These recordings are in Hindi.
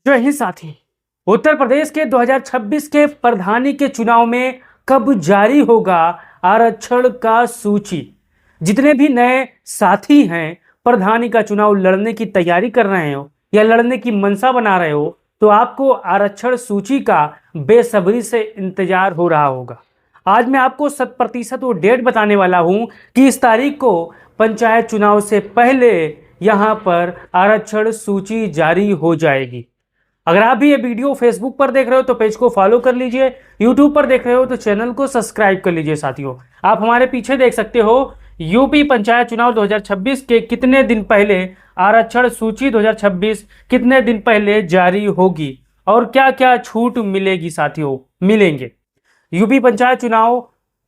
जय हिंद साथी। उत्तर प्रदेश के 2026 के प्रधानी के चुनाव में कब जारी होगा आरक्षण का सूची। जितने भी नए साथी हैं, प्रधानी का चुनाव लड़ने की तैयारी कर रहे हो या लड़ने की मंशा बना रहे हो, तो आपको आरक्षण सूची का बेसब्री से इंतजार हो रहा होगा। आज मैं आपको 100% वो डेट बताने वाला हूं कि इस तारीख को पंचायत चुनाव से पहले यहां पर आरक्षण सूची जारी हो जाएगी। अगर आप भी ये वीडियो फेसबुक पर देख रहे हो तो पेज को फॉलो कर लीजिए, यूट्यूब पर देख रहे हो तो चैनल को सब्सक्राइब कर लीजिए। साथियों, आप हमारे पीछे देख सकते हो यूपी पंचायत चुनाव 2026 के कितने दिन पहले आरक्षण सूची 2026 कितने दिन पहले जारी होगी और क्या क्या छूट मिलेगी। साथियों, मिलेंगे। यूपी पंचायत चुनाव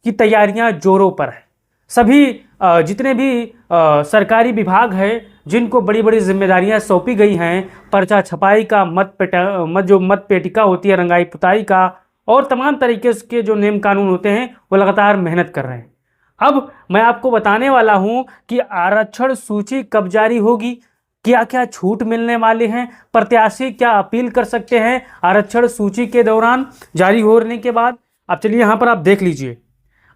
की तैयारियां जोरों पर है। सभी जितने भी सरकारी विभाग है जिनको बड़ी बड़ी जिम्मेदारियां सौंपी गई हैं, पर्चा छपाई का, मत पेटिका होती है, रंगाई पुताई का, और तमाम तरीके के जो नियम कानून होते हैं, वो लगातार मेहनत कर रहे हैं। अब मैं आपको बताने वाला हूं कि आरक्षण सूची कब जारी होगी, क्या क्या छूट मिलने वाले हैं, प्रत्याशी क्या अपील कर सकते हैं आरक्षण सूची के दौरान जारी होने के बाद। अब चलिए यहाँ पर आप देख लीजिए,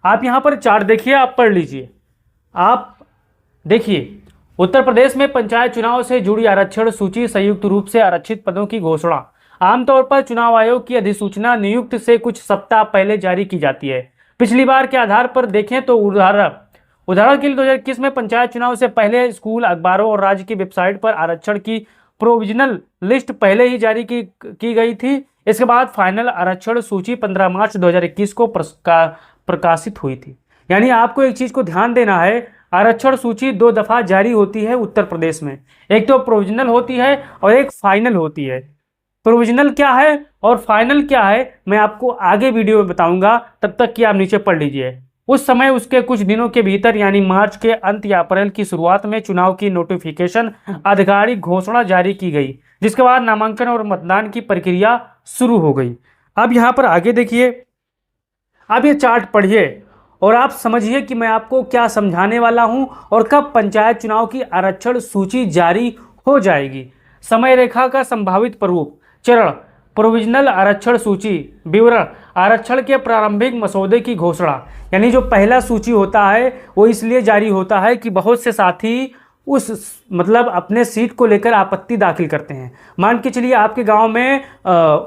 आप यहाँ पर चार्ट देखिए, आप पढ़ लीजिए। आप देखिए, उत्तर प्रदेश में पंचायत चुनाव से जुड़ी आरक्षण सूची संयुक्त रूप से आरक्षित पदों की घोषणा आमतौर पर चुनाव आयोग की अधिसूचना नियुक्त से कुछ सप्ताह पहले जारी की जाती है। पिछली बार के आधार पर देखें तो उदाहरण के लिए 2021 में पंचायत चुनाव से पहले स्कूल, अखबारों और राज्य की वेबसाइट पर आरक्षण की प्रोविजनल लिस्ट पहले ही जारी की गई थी। इसके बाद फाइनल आरक्षण सूची 15 मार्च 2021 को प्रकाशित हुई थी। यानी आपको एक चीज को ध्यान देना है, आरक्षण सूची 2 दफा जारी होती है उत्तर प्रदेश में। एक तो प्रोविजनल होती है और एक फाइनल होती है। प्रोविजनल क्या है और फाइनल क्या है मैं आपको आगे वीडियो में बताऊंगा, तब तक कि आप नीचे पढ़ लीजिए। उस समय उसके कुछ दिनों के भीतर यानी मार्च के अंत या अप्रैल की शुरुआत में चुनाव की नोटिफिकेशन आधिकारिक घोषणा जारी की गई, जिसके बाद नामांकन और मतदान की प्रक्रिया शुरू हो गई। अब यहाँ पर आगे देखिए, अब ये चार्ट पढ़िए और आप समझिए कि मैं आपको क्या समझाने वाला हूं और कब पंचायत चुनाव की आरक्षण सूची जारी हो जाएगी। समय रेखा का संभावित प्रारूप। चरण: प्रोविजनल आरक्षण सूची। विवरण: आरक्षण के प्रारंभिक मसौदे की घोषणा। यानी जो पहला सूची होता है वो इसलिए जारी होता है कि बहुत से साथी अपने सीट को लेकर आपत्ति दाखिल करते हैं। मान के चलिए आपके गांव में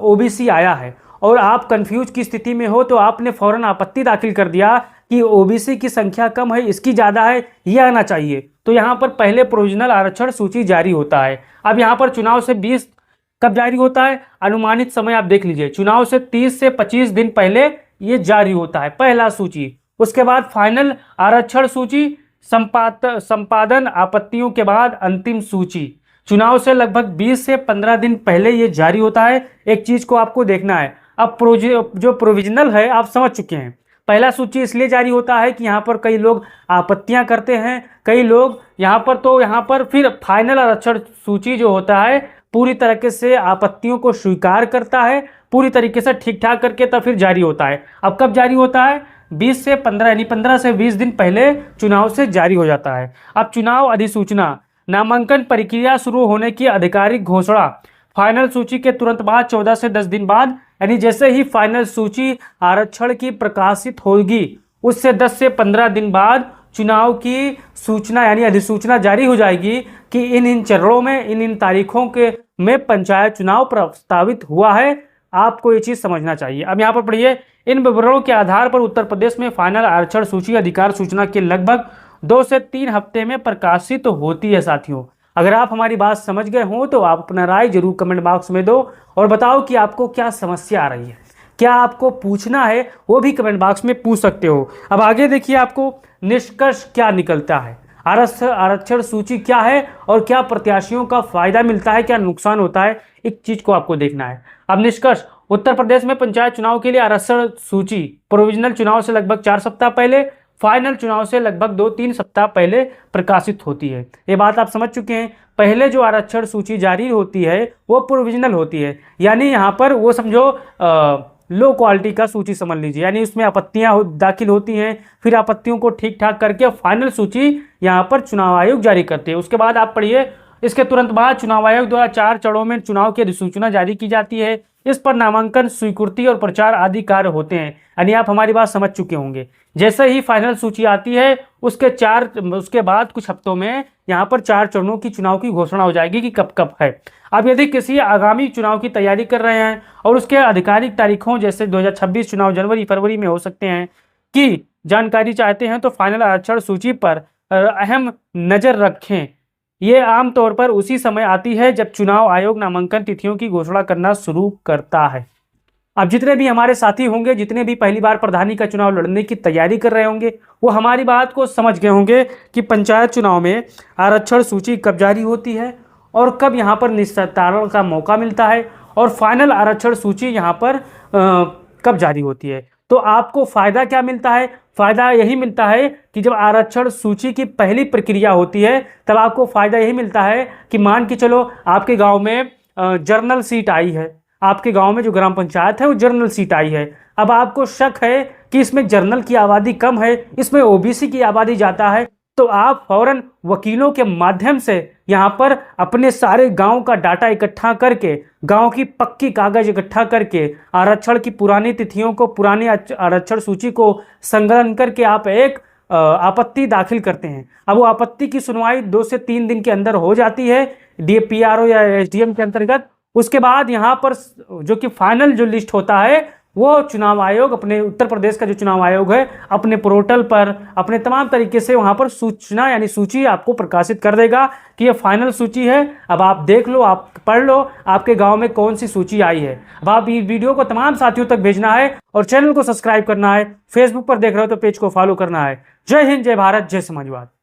ओबीसी आया है और आप कंफ्यूज की स्थिति में हो, तो आपने फौरन आपत्ति दाखिल कर दिया कि ओबीसी की संख्या कम है, इसकी ज़्यादा है, ये आना चाहिए। तो यहाँ पर पहले प्रोविजनल आरक्षण सूची जारी होता है। अब यहाँ पर चुनाव से 20 कब जारी होता है, अनुमानित समय आप देख लीजिए, चुनाव से 30 से 25 दिन पहले ये जारी होता है पहला सूची। उसके बाद फाइनल आरक्षण सूची, संपादन आपत्तियों के बाद अंतिम सूची। चुनाव से लगभग 20 से 15 दिन पहले ये जारी होता है। एक चीज को आपको देखना है, अब जो प्रोविजनल है आप समझ चुके हैं। पहला सूची इसलिए जारी होता है कि यहाँ पर कई लोग आपत्तियां करते हैं, कई लोग यहाँ पर फिर फाइनल आरक्षण सूची जो होता है पूरी तरीके से आपत्तियों को स्वीकार करता है, पूरी तरीके से ठीक ठाक करके तब फिर जारी होता है। अब कब जारी होता है, 20 से 15 यानी 15 से 20 दिन पहले चुनाव से जारी हो जाता है। अब चुनाव अधिसूचना, नामांकन प्रक्रिया शुरू होने की आधिकारिक घोषणा। फाइनल सूची के तुरंत बाद 14 से 10 दिन बाद, यानी जैसे ही फाइनल सूची आरक्षण की प्रकाशित होगी उससे 10 से 15 दिन बाद चुनाव की सूचना यानी अधिसूचना जारी हो जाएगी कि इन चरणों में, इन तारीखों के में पंचायत चुनाव प्रस्तावित हुआ है। आपको ये चीज समझना चाहिए। अब यहाँ पर पढ़िए, इन विवरणों के आधार पर उत्तर प्रदेश में फाइनल आरक्षण सूची अधिकार सूचना के लगभग 2 से 3 हफ्ते में प्रकाशित होती है। साथियों, अगर आप हमारी बात समझ गए हो तो आप अपना राय जरूर कमेंट बॉक्स में दो और बताओ कि आपको क्या समस्या आ रही है, क्या आपको पूछना है वो भी कमेंट बॉक्स में पूछ सकते हो। अब आगे देखिए, आपको निष्कर्ष क्या निकलता है, आरक्षण सूची क्या है और क्या प्रत्याशियों का फायदा मिलता है, क्या नुकसान होता है, एक चीज को आपको देखना है। अब निष्कर्ष: उत्तर प्रदेश में पंचायत चुनाव के लिए आरक्षण सूची प्रोविजनल चुनाव से लगभग 4 सप्ताह पहले, फाइनल चुनाव से लगभग 2-3 सप्ताह पहले प्रकाशित होती है। ये बात आप समझ चुके हैं। पहले जो आरक्षण सूची जारी होती है वो प्रोविजनल होती है, यानी यहाँ पर वो समझो लो क्वालिटी का सूची समझ लीजिए, यानी उसमें आपत्तियां दाखिल होती हैं, फिर आपत्तियों को ठीक ठाक करके फाइनल सूची यहाँ पर चुनाव आयोग जारी करते हैं। उसके बाद आप पढ़िए इसके तुरंत बाद चुनाव आयोग द्वारा 4 चरणों में चुनाव की अधिसूचना जारी की जाती है। इस पर नामांकन, स्वीकृति और प्रचार आदि कार्य होते हैं। यानी आप हमारी बात समझ चुके होंगे। जैसे ही फाइनल सूची आती है उसके बाद कुछ हफ्तों में यहाँ पर 4 चरणों की चुनाव की घोषणा हो जाएगी कि कब कब है। अब यदि किसी आगामी चुनाव की तैयारी कर रहे हैं और उसके आधिकारिक तारीखों जैसे 2026 चुनाव जनवरी फरवरी में हो सकते हैं की जानकारी चाहते हैं तो फाइनल आरक्षण सूची पर अहम नजर रखें। ये आमतौर पर उसी समय आती है जब चुनाव आयोग नामांकन तिथियों की घोषणा करना शुरू करता है। अब जितने भी हमारे साथी होंगे, जितने भी पहली बार प्रधानी का चुनाव लड़ने की तैयारी कर रहे होंगे, वो हमारी बात को समझ गए होंगे कि पंचायत चुनाव में आरक्षण सूची कब जारी होती है और कब यहाँ पर निस्तारण का मौका मिलता है और फाइनल आरक्षण सूची यहाँ पर कब जारी होती है। तो आपको फायदा क्या मिलता है? फायदा यही मिलता है कि जब आरक्षण सूची की पहली प्रक्रिया होती है तब आपको फायदा यही मिलता है कि मान के चलो आपके गांव में जर्नल सीट आई है, आपके गांव में जो ग्राम पंचायत है वो जर्नल सीट आई है। अब आपको शक है कि इसमें जर्नल की आबादी कम है, इसमें ओबीसी की आबादी ज़्यादा है, तो आप फौरन वकीलों के माध्यम से यहाँ पर अपने सारे गांव का डाटा इकट्ठा करके, गांव की पक्की कागज इकट्ठा करके, आरक्षण की पुरानी तिथियों को, पुरानी आरक्षण सूची को संकलन करके आप एक आपत्ति दाखिल करते हैं। अब वो आपत्ति की सुनवाई 2 से 3 दिन के अंदर हो जाती है DPRO या SDM के अंतर्गत। उसके बाद यहाँ पर जो कि फाइनल जो लिस्ट होता है वो चुनाव आयोग, अपने उत्तर प्रदेश का जो चुनाव आयोग है, अपने पोर्टल पर अपने तमाम तरीके से वहाँ पर सूचना यानी सूची आपको प्रकाशित कर देगा कि ये फाइनल सूची है। अब आप देख लो, आप पढ़ लो आपके गांव में कौन सी सूची आई है। अब आप इस वीडियो को तमाम साथियों तक भेजना है और चैनल को सब्सक्राइब करना है। फेसबुक पर देख रहे हो तो पेज को फॉलो करना है। जय हिंद, जय भारत, जय समाजवाद।